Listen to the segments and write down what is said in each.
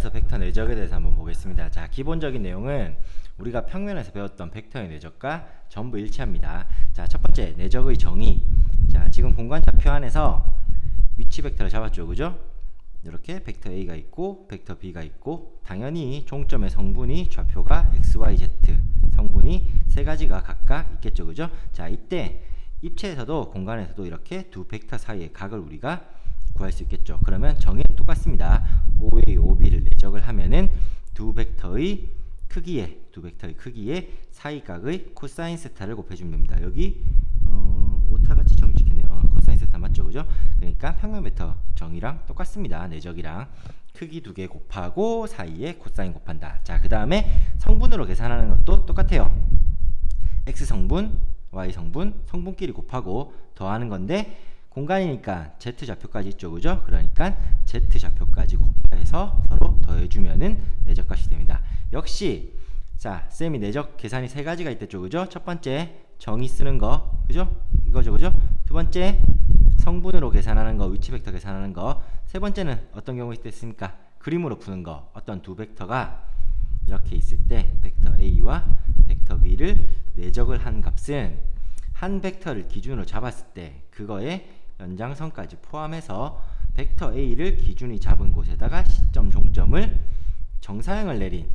공간에서 벡터 내적에 대해서 한번 보겠습니다. 자, 기본적인 내용은 우리가 평면에서 배웠던 벡터의 내적과 전부 일치합니다. 자, 첫 번째 내적의 정의. 자, 지금 공간 좌표 안에서 위치 벡터를 잡았죠, 그죠? 이렇게 벡터 A가 있고 벡터 B가 있고, 당연히 종점의 성분이 좌표가 x, y, z 성분이 세 가지가 각각 있겠죠, 그죠? 자, 이때 입체에서도 공간에서도 이렇게 두 벡터 사이의 각을 우리가 구할 수 있겠죠. 그러면 정의는 똑같습니다. OA, OB를 내적을 하면은 두 벡터의 크기에 사이각의 코사인 세타를 곱해주면 됩니다. 여기 오타같이 정의 찍히네요. 코사인 세타 맞죠, 그죠? 그러니까 평면 벡터 정의랑 똑같습니다. 내적이랑 크기 두 개 곱하고 사이에 코사인 곱한다. 자, 그 다음에 성분으로 계산하는 것도 똑같아요. x 성분, y 성분, 성분끼리 곱하고 더하는 건데, 공간이니까 z 좌표까지 있죠, 그죠? 그러니까 z 좌표까지 곱해서 서로 더해주면은 내적값이 됩니다. 역시 자, 쌤이 내적 계산이 세 가지가 있댔죠, 그죠? 첫 번째 정의 쓰는 거, 그죠? 이거죠, 그죠? 두 번째 성분으로 계산하는 거, 위치 벡터 계산하는 거. 세 번째는 어떤 경우에 있겠습니까? 그림으로 푸는 거. 어떤 두 벡터가 이렇게 있을 때 벡터 A와 벡터 B를 내적을 한 값은 한 벡터를 기준으로 잡았을 때 그거의 연장선까지 포함해서 벡터 A를 기준이 잡은 곳에다가 시점 종점을 정사형을 내린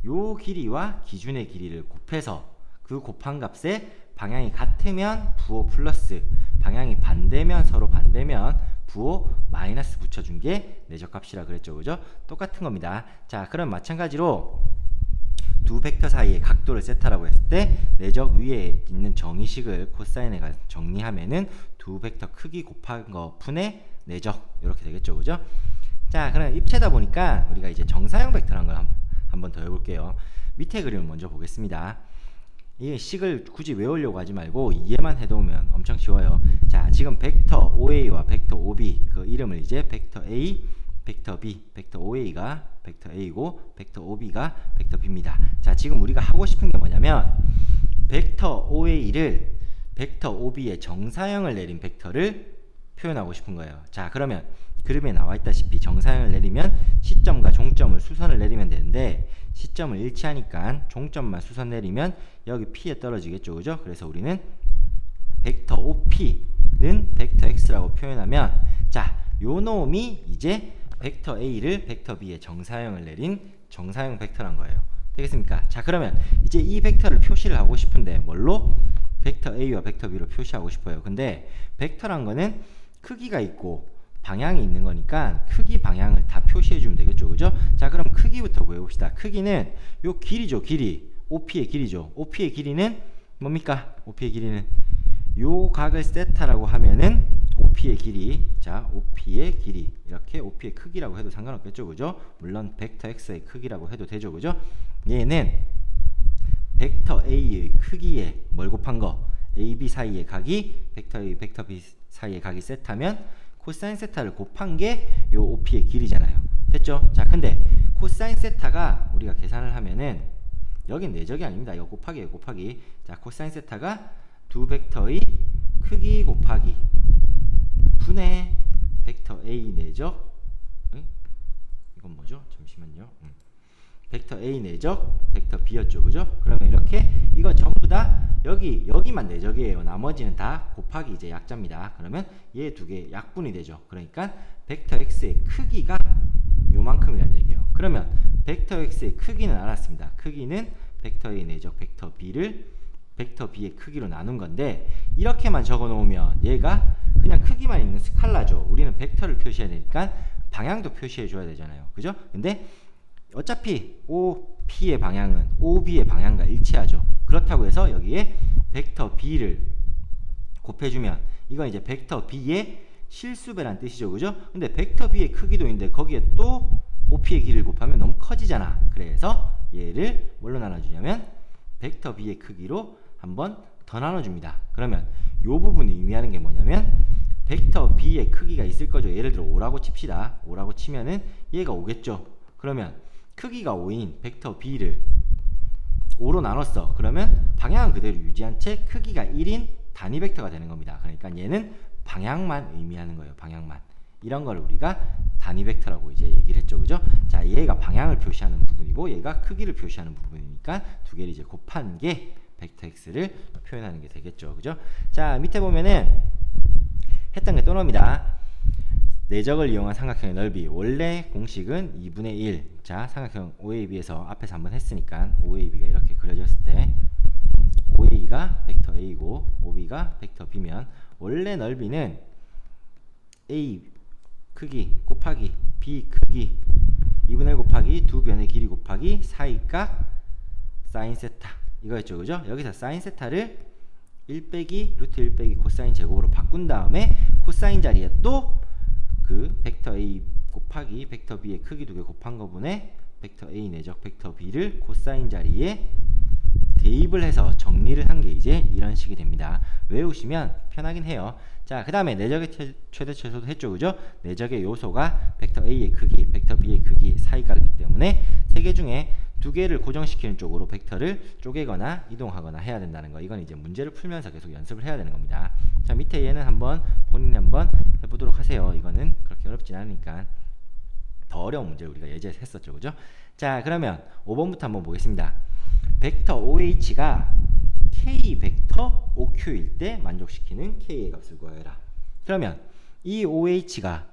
요 길이와 기준의 길이를 곱해서 그 곱한 값에 방향이 같으면 부호 플러스, 방향이 반대면 서로 반대면 부호 마이너스 붙여준 게 내적값이라 그랬죠, 그죠? 똑같은 겁니다. 자, 그럼 마찬가지로 두 벡터 사이의 각도를 세타라고 했을 때 내적 위에 있는 정의식을 코사인에 정리하면은 두 벡터 크기 곱한 거 분의 내적, 이렇게 되겠죠, 그죠? 자, 그럼 입체다 보니까 우리가 이제 정사형 벡터라는 걸 한번 더 해볼게요. 밑에 그림을 먼저 보겠습니다. 이 식을 굳이 외우려고 하지 말고 이해만 해두면 엄청 쉬워요. 자, 지금 벡터 OA와 벡터 OB 그 이름을 이제 벡터 A, 벡터 B, 벡터 OA가 벡터 A고 벡터 OB가 벡터 B입니다. 자, 지금 우리가 하고 싶은 게 뭐냐면 벡터 OA를 벡터 OB의 정사형을 내린 벡터를 표현하고 싶은 거예요. 자, 그러면 그림에 나와 있다시피 정사형을 내리면 시점과 종점을 수선을 내리면 되는데, 시점을 일치하니까 종점만 수선 내리면 여기 P에 떨어지겠죠, 그죠? 그래서 우리는 벡터 OP는 벡터 X라고 표현하면, 자, 요 놈이 이제 벡터 A를 벡터 B의 정사형을 내린 정사형 벡터란 거예요. 되겠습니까? 자, 그러면 이제 이 벡터를 표시를 하고 싶은데 뭘로? 벡터 A와 벡터 B로 표시하고 싶어요. 근데 벡터란 거는 크기가 있고 방향이 있는 거니까 크기 방향을 다 표시해 주면 되겠죠, 그죠? 자, 그럼 크기부터 구해봅시다. 크기는 요 길이죠, 길이. OP의 길이죠. OP의 길이는 뭡니까? OP의 길이는 요 각을 세타라고 하면은 OP의 길이, 자, OP의 길이, 이렇게 OP의 크기라고 해도 상관없겠죠, 그죠? 물론 벡터 X의 크기라고 해도 되죠, 그죠? 얘는 벡터 A의 크기에 뭘 곱한 거? AB 사이의 각이 벡터 A, 벡터 B 사이의 각이 세타면 코사인 세타를 곱한 게 요 OP의 길이잖아요. 됐죠? 자, 근데 코사인 세타가 우리가 계산을 하면은 여긴 내적이 아닙니다. 이거 곱하기예요, 곱하기. 자, 코사인 세타가 두 벡터의 크기 곱하기 분의 벡터 A 내적, 이건 뭐죠? 잠시만요. 벡터 A 내적 벡터 B였죠, 그죠? 그러면 이렇게 이거 전부 다 여기만 내적이에요. 나머지는 다 곱하기 이제 약자입니다. 그러면 얘 두 개 약분이 되죠. 그러니까 벡터 X의 크기가 요만큼이라는 얘기예요. 그러면 벡터 X의 크기는 알았습니다. 크기는 벡터 A 내적 벡터 B를 벡터 B의 크기로 나눈 건데, 이렇게만 적어 놓으면 얘가 그냥 크기만 있는 스칼라죠. 우리는 벡터를 표시해야 되니까 방향도 표시해 줘야 되잖아요, 그죠? 근데 어차피 OP의 방향은 OB의 방향과 일치하죠. 그렇다고 해서 여기에 벡터 B를 곱해주면 이건 이제 벡터 B의 실수배란 뜻이죠, 그죠? 근데 벡터 B의 크기도 있는데 거기에 또 OP의 길이를 곱하면 너무 커지잖아. 그래서 얘를 뭘로 나눠주냐면 벡터 B의 크기로 한번 더 나눠줍니다. 그러면 이 부분이 의미하는 게 뭐냐면 벡터 B의 크기가 있을 거죠. 예를 들어 5라고 칩시다. 5라고 치면은 얘가 5겠죠. 그러면 크기가 5인 벡터 B를 5로 나눴어. 그러면 방향은 그대로 유지한 채 크기가 1인 단위 벡터가 되는 겁니다. 그러니까 얘는 방향만 의미하는 거예요. 방향만. 이런 걸 우리가 단위 벡터라고 이제 얘기를 했죠. 그죠? 자, 얘가 방향을 표시하는 부분이고 얘가 크기를 표시하는 부분이니까 두 개를 이제 곱한 게 벡터 x를 표현하는 게 되겠죠. 그죠? 자, 밑에 보면은 했던 게 또 나옵니다. 내적을 이용한 삼각형의 넓이. 원래 공식은 2분의 1. 자, 삼각형 OAB에서 앞에서 한번 했으니까 OAB가 이렇게 그려졌을 때 OA가 벡터 A고 OB가 벡터 B면 원래 넓이는 A 크기 곱하기 B 크기 2분의 1 곱하기 두 변의 길이 곱하기 사이각 사인 세타 이거였죠. 그죠? 여기서 사인 세타를 1 빼기 루트 1 빼기 코사인 제곱으로 바꾼 다음에 코사인 자리에 또 그 벡터 A 곱하기 벡터 B의 크기 두 개 곱한 거분에 벡터 A 내적 벡터 B를 코사인 자리에 대입을 해서 정리를 한 게 이제 이런 식이 됩니다. 외우시면 편하긴 해요. 자, 그 다음에 내적의 최대 최소도 했죠. 그죠? 내적의 요소가 벡터 A의 크기, 벡터 B의 크기 사이각이기 때문에 세 개 중에 두 개를 고정시키는 쪽으로 벡터를 쪼개거나 이동하거나 해야 된다는 거. 이건 이제 문제를 풀면서 계속 연습을 해야 되는 겁니다. 자, 밑에 얘는 한번 본인이 한번 해보도록 하세요. 이거는 그렇게 어렵진 않으니까. 더 어려운 문제를 우리가 예제에서 했었죠. 그죠? 자, 그러면 5번부터 한번 보겠습니다. 벡터 OH가 K 벡터 OQ일 때 만족시키는 K의 값을 구하여라. 그러면 이 OH가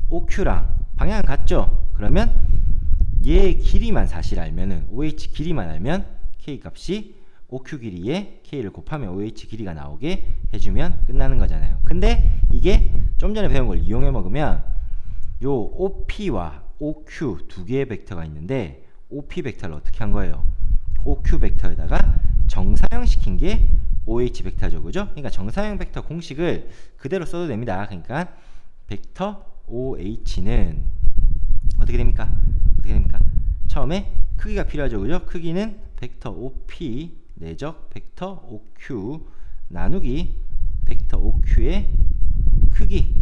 OQ랑 방향 같죠? 그러면 얘 길이만 사실 알면은 OH 길이만 알면 K 값이 OQ 길이에 K를 곱하면 OH 길이가 나오게 해주면 끝나는 거잖아요. 근데 이게 좀 전에 배운 걸 이용해 먹으면 요 OP와 OQ 두 개의 벡터가 있는데 OP 벡터를 어떻게 한 거예요? OQ 벡터에다가 정사형 시킨 게 OH 벡터죠. 그죠? 그러니까 정사형 벡터 공식을 그대로 써도 됩니다. 그러니까 벡터 OH는 어떻게 됩니까? 어떻게 됩니까? 처음에 크기가 필요하죠. 그죠? 크기는 벡터 OP 내적 벡터 OQ 나누기 벡터 OQ의 크기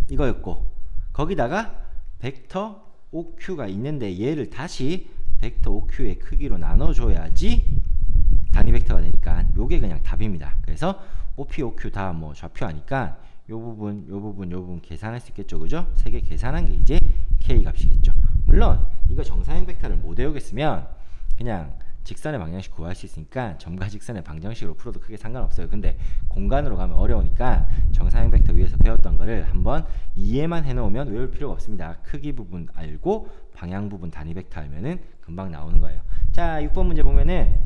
이거였고 거기다가 벡터 OQ가 있는데 얘를 다시 벡터 OQ의 크기로 나눠줘야지 단위 벡터가 되니까 요게 그냥 답입니다. 그래서 OP, OQ 다 뭐 좌표 아니까 요 부분 계산할 수 있겠죠. 그죠? 세 개 계산한 게 이제 K 값이겠죠. 물론 이거 정사형 벡터를 못 외우겠으면 그냥 직선의 방정식 구할 수 있으니까 점과 직선의 방정식으로 풀어도 크게 상관없어요. 근데 공간으로 가면 어려우니까 정사형 벡터 위에서 배웠던 거를 한번 이해만 해놓으면 외울 필요가 없습니다. 크기 부분 알고 방향 부분 단위 벡터 알면은 금방 나오는 거예요. 자, 6번 문제 보면은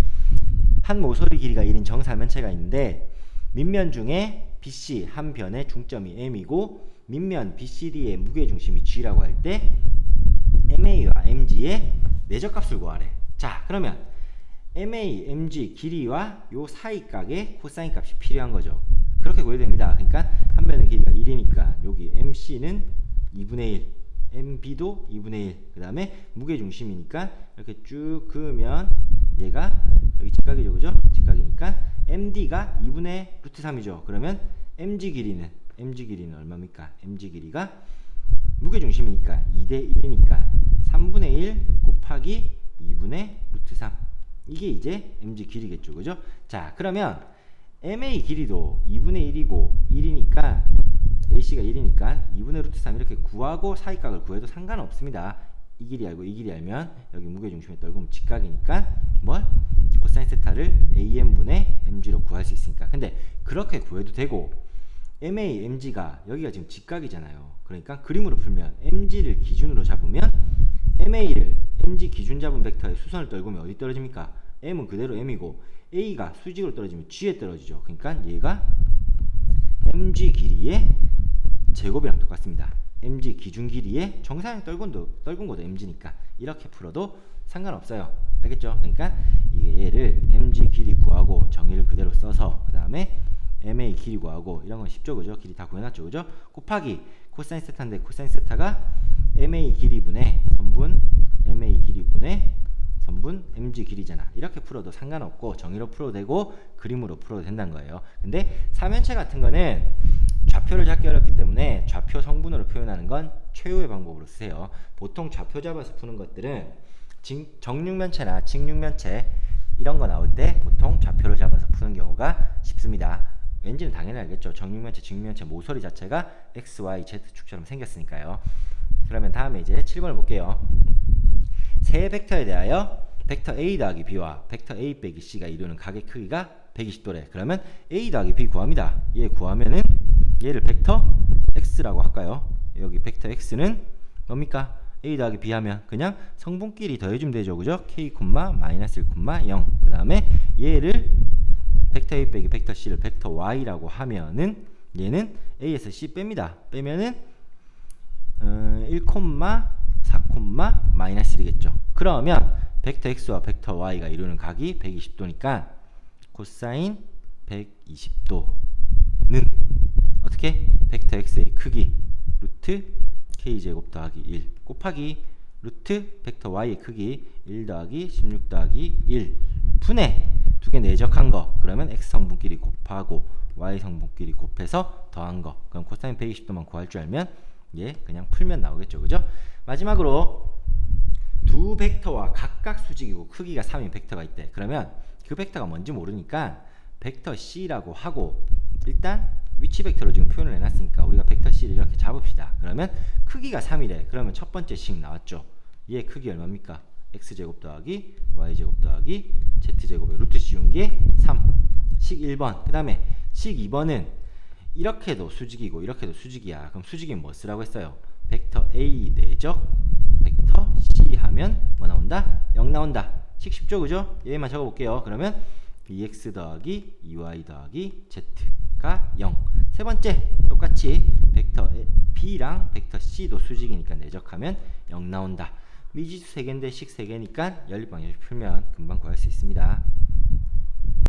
한 모서리 길이가 1인 정사면체가 있는데 밑면 중에 BC 한 변의 중점이 M이고 밑면 BCD의 무게중심이 G라고 할 때 MA와 MG의 내적값을 구하래. 자, 그러면 MA, MG 길이와 요 사이각의 코사인 값이 필요한 거죠. 그렇게 구해도 됩니다. 그러니까 한 변의 길이가 1이니까 여기 MC는 2분의 1, MB도 2분의 1, 그 다음에 무게중심이니까 이렇게 쭉 그으면 얘가 여기 직각이죠. 그죠? 직각이니까 MD가 2분의 루트 3이죠. 그러면 MG 길이는 얼마입니까? MG 길이가 무게중심이니까 2대 1이니까 3분의 1 곱하기 2분의 루트 3 이게 이제 MG 길이겠죠. 그죠? 자, 그러면 MA 길이도 2분의 1이고 1이니까 AC가 1이니까 2분의 루트 3 이렇게 구하고 사이각을 구해도 상관없습니다. 이 길이 알고 이 길이 알면 여기 무게중심에 떨구면 직각이니까 뭘? 코사인 세타를 AM분의 MG로 구할 수 있으니까. 근데 그렇게 구해도 되고 MA, MG가 여기가 지금 직각이잖아요. 그러니까 그림으로 풀면 MG를 기준으로 잡으면 MA를 MG 기준 잡은 벡터에 수선을 떨구면 어디 떨어집니까? M은 그대로 M이고 A가 수직으로 떨어지면 G에 떨어지죠. 그러니까 얘가 MG 길이의 제곱이랑 똑같습니다. MG 기준 길이의 정사형 떨군 것도 MG니까 이렇게 풀어도 상관없어요. 알겠죠? 그러니까 이게 얘를 MG 길이 구하고 정의를 그대로 써서 그 다음에 MA 길이 구하고 이런 건 쉽죠. 그죠? 길이 다 구해놨죠. 그죠? 곱하기 코사인 세타인데 코사인 세타가 MA 길이분의 선분 MA 길이분의 선분 MG 길이잖아. 이렇게 풀어도 상관없고 정의로 풀어도 되고 그림으로 풀어도 된다는 거예요. 근데 삼면체 같은 거는 좌표를 잡기 어렵기 때문에 좌표 성분으로 표현하는 건 최후의 방법으로 쓰세요. 보통 좌표 잡아서 푸는 것들은 정육면체나 직육면체 이런 거 나올 때 보통 좌표를 잡아서 푸는 경우가 쉽습니다. 왠지는 당연히 알겠죠. 정육면체, 직육면체 모서리 자체가 x, y, z축처럼 생겼으니까요. 그러면 다음에 이제 7번을 볼게요. 세 벡터에 대하여 벡터 a 더하기 b와 벡터 a 빼기 c가 이루는 각의 크기가 120도래. 그러면 a 더하기 b 구합니다. 얘 구하면은 얘를 벡터 x라고 할까요? 여기 벡터 x는 뭡니까? a 더하기 b 하면 그냥 성분끼리 더해주면 되죠. 그죠? k, 마이너스 1, 0. 그 다음에 얘를 벡터 a 빼기 벡터 c를 벡터 y라고 하면은 얘는 a에서 c 뺍니다. 빼면은 1, 4, 마이너스 1이겠죠. 그러면 벡터 x와 벡터 y가 이루는 각이 120도니까 코사인 120도는 어떻게? 벡터 x의 크기 루트 k제곱 더하기 1 곱하기 루트 벡터 y의 크기 1 더하기 16 더하기 1 분의 두 개 내적한 거. 그러면 x 성분끼리 곱하고 y 성분끼리 곱해서 더한 거. 그럼 코사인 120도만 구할 줄 알면 얘 그냥 풀면 나오겠죠. 그죠? 마지막으로 두 벡터와 각각 수직이고 크기가 3인 벡터가 있대. 그러면 그 벡터가 뭔지 모르니까 벡터 c라고 하고 일단 위치 벡터로 지금 표현을 해놨으니까 우리가 벡터 c를 이렇게 잡읍시다. 그러면 크기가 3이래. 그러면 첫 번째 식 나왔죠. 얘 크기 얼마입니까? x제곱 더하기 y제곱 더하기 z제곱에 루트 씌운 게 3. 식 1번. 그 다음에 식 2번은 이렇게도 수직이고 이렇게도 수직이야. 그럼 수직이면 뭐 쓰라고 했어요? 벡터 a 내적 벡터 c 하면 뭐 나온다? 0 나온다. 식 쉽죠? 그죠? 얘만 적어볼게요. 그러면 bx 더하기 2y 더하기 z가 0. 세 번째 똑같이 벡터 b랑 벡터 c도 수직이니까 내적하면 0 나온다. 미지수 3개인데 식 3개니까 연립방정식 풀면 금방 구할 수 있습니다.